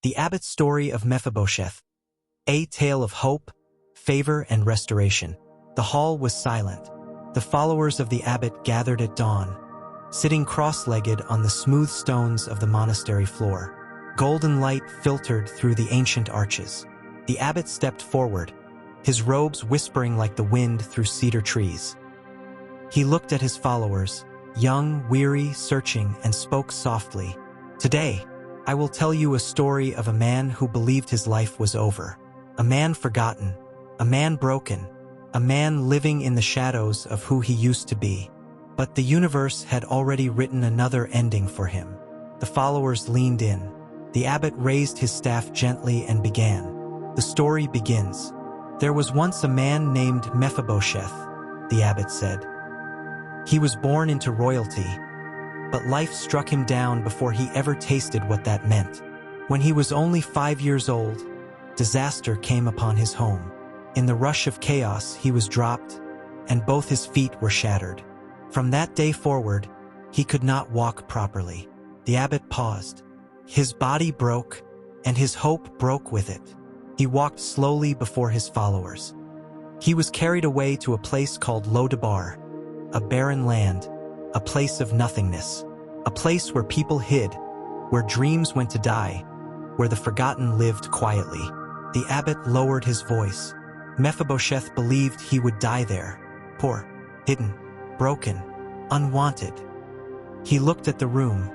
The Abbot's Story of Mephibosheth. A tale of hope, favor, and restoration. The hall was silent. The followers of the abbot gathered at dawn, sitting cross-legged on the smooth stones of the monastery floor. Golden light filtered through the ancient arches. The abbot stepped forward, his robes whispering like the wind through cedar trees. He looked at his followers, young, weary, searching, and spoke softly. "Today, I will tell you a story of a man who believed his life was over. A man forgotten, a man broken, a man living in the shadows of who he used to be. But the universe had already written another ending for him." The followers leaned in. The abbot raised his staff gently and began. The story begins. "There was once a man named Mephibosheth," the abbot said. "He was born into royalty, but life struck him down before he ever tasted what that meant. When he was only 5 years old, disaster came upon his home. In the rush of chaos, he was dropped, and both his feet were shattered. From that day forward, he could not walk properly." The abbot paused. His body broke, and his hope broke with it. He walked slowly before his followers. He was carried away to a place called Lodabar, a barren land, a place of nothingness, a place where people hid, where dreams went to die, where the forgotten lived quietly. The abbot lowered his voice. Mephibosheth believed he would die there, poor, hidden, broken, unwanted. He looked at the room.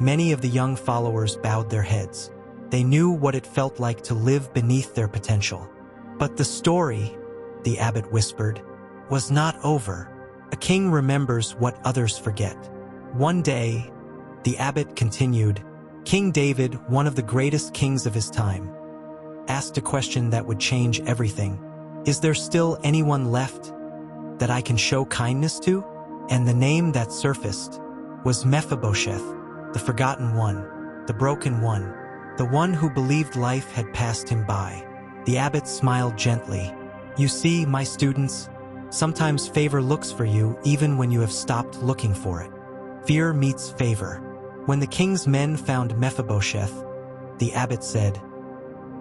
Many of the young followers bowed their heads. They knew what it felt like to live beneath their potential. "But the story," the abbot whispered, "was not over. A king remembers what others forget." One day, the abbot continued, King David, one of the greatest kings of his time, asked a question that would change everything. "Is there still anyone left that I can show kindness to?" And the name that surfaced was Mephibosheth, the forgotten one, the broken one, the one who believed life had passed him by. The abbot smiled gently. "You see, my students, sometimes favor looks for you even when you have stopped looking for it. Fear meets favor." When the king's men found Mephibosheth, the abbot said,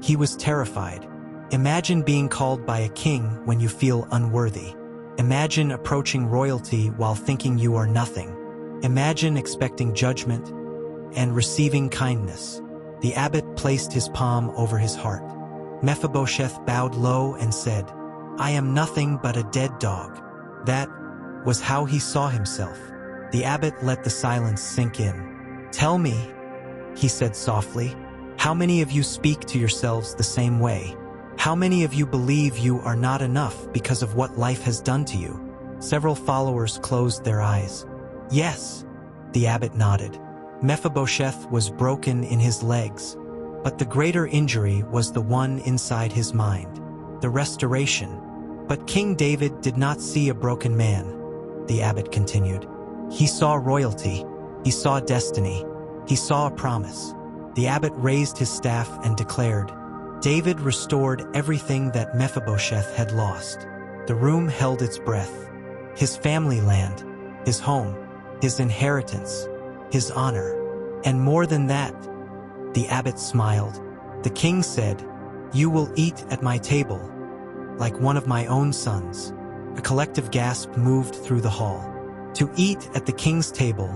"He was terrified. Imagine being called by a king when you feel unworthy. Imagine approaching royalty while thinking you are nothing. Imagine expecting judgment and receiving kindness." The abbot placed his palm over his heart. Mephibosheth bowed low and said, "I am nothing but a dead dog." That was how he saw himself. The abbot let the silence sink in. "Tell me," he said softly, "how many of you speak to yourselves the same way? How many of you believe you are not enough because of what life has done to you?" Several followers closed their eyes. "Yes," the abbot nodded. Mephibosheth was broken in his legs, but the greater injury was the one inside his mind, the restoration. "But King David did not see a broken man," the abbot continued. "He saw royalty, he saw destiny, he saw a promise." The abbot raised his staff and declared, "David restored everything that Mephibosheth had lost." The room held its breath. His family land, his home, his inheritance, his honor, and more than that. The abbot smiled. The king said, "You will eat at my table, like one of my own sons." A collective gasp moved through the hall. To eat at the king's table,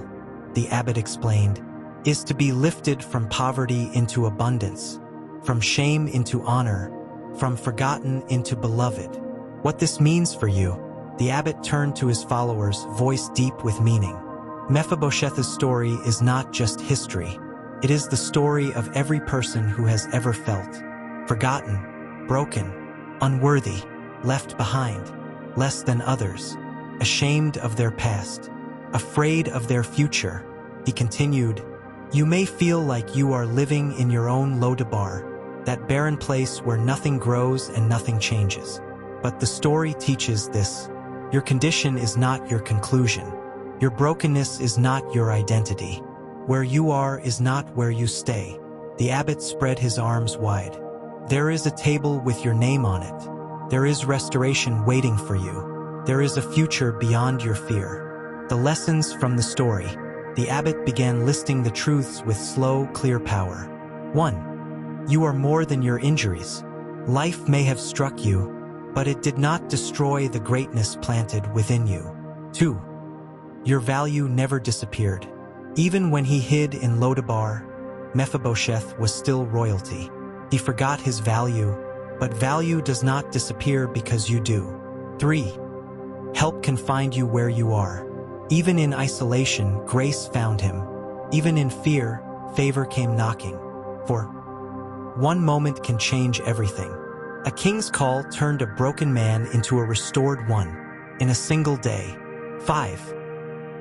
the abbot explained, is to be lifted from poverty into abundance, from shame into honor, from forgotten into beloved. What this means for you? The abbot turned to his followers, voice deep with meaning. Mephibosheth's story is not just history. It is the story of every person who has ever felt forgotten, broken, unworthy, left behind, less than others, ashamed of their past, afraid of their future. He continued, "You may feel like you are living in your own Lodabar, that barren place where nothing grows and nothing changes. But the story teaches this: your condition is not your conclusion. Your brokenness is not your identity. Where you are is not where you stay." The abbot spread his arms wide. "There is a table with your name on it. There is restoration waiting for you. There is a future beyond your fear." The lessons from the story. The abbot began listing the truths with slow, clear power. 1. You are more than your injuries. Life may have struck you, but it did not destroy the greatness planted within you. 2. Your value never disappeared. Even when he hid in Lodabar, Mephibosheth was still royalty. He forgot his value, but value does not disappear because you do. 3. Help can find you where you are. Even in isolation, grace found him. Even in fear, favor came knocking. 4. One moment can change everything. A king's call turned a broken man into a restored one in a single day. 5.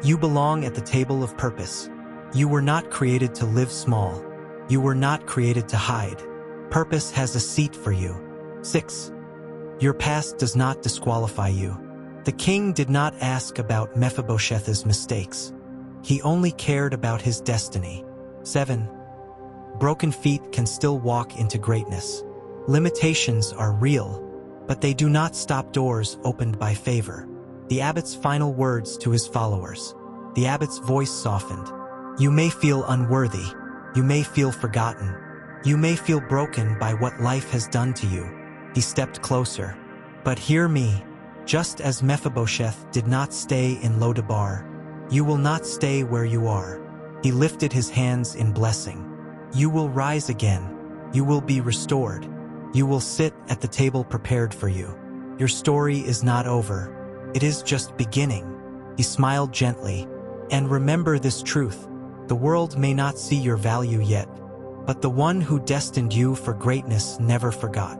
You belong at the table of purpose. You were not created to live small. You were not created to hide. Purpose has a seat for you. 6. Your past does not disqualify you. The king did not ask about Mephibosheth's mistakes. He only cared about his destiny. 7. Broken feet can still walk into greatness. Limitations are real, but they do not stop doors opened by favor. The abbot's final words to his followers. The abbot's voice softened. You may feel unworthy. You may feel forgotten. You may feel broken by what life has done to you. He stepped closer. But hear me. Just as Mephibosheth did not stay in Lodabar, you will not stay where you are. He lifted his hands in blessing. You will rise again. You will be restored. You will sit at the table prepared for you. Your story is not over. It is just beginning. He smiled gently. And remember this truth. The world may not see your value yet, but the one who destined you for greatness never forgot.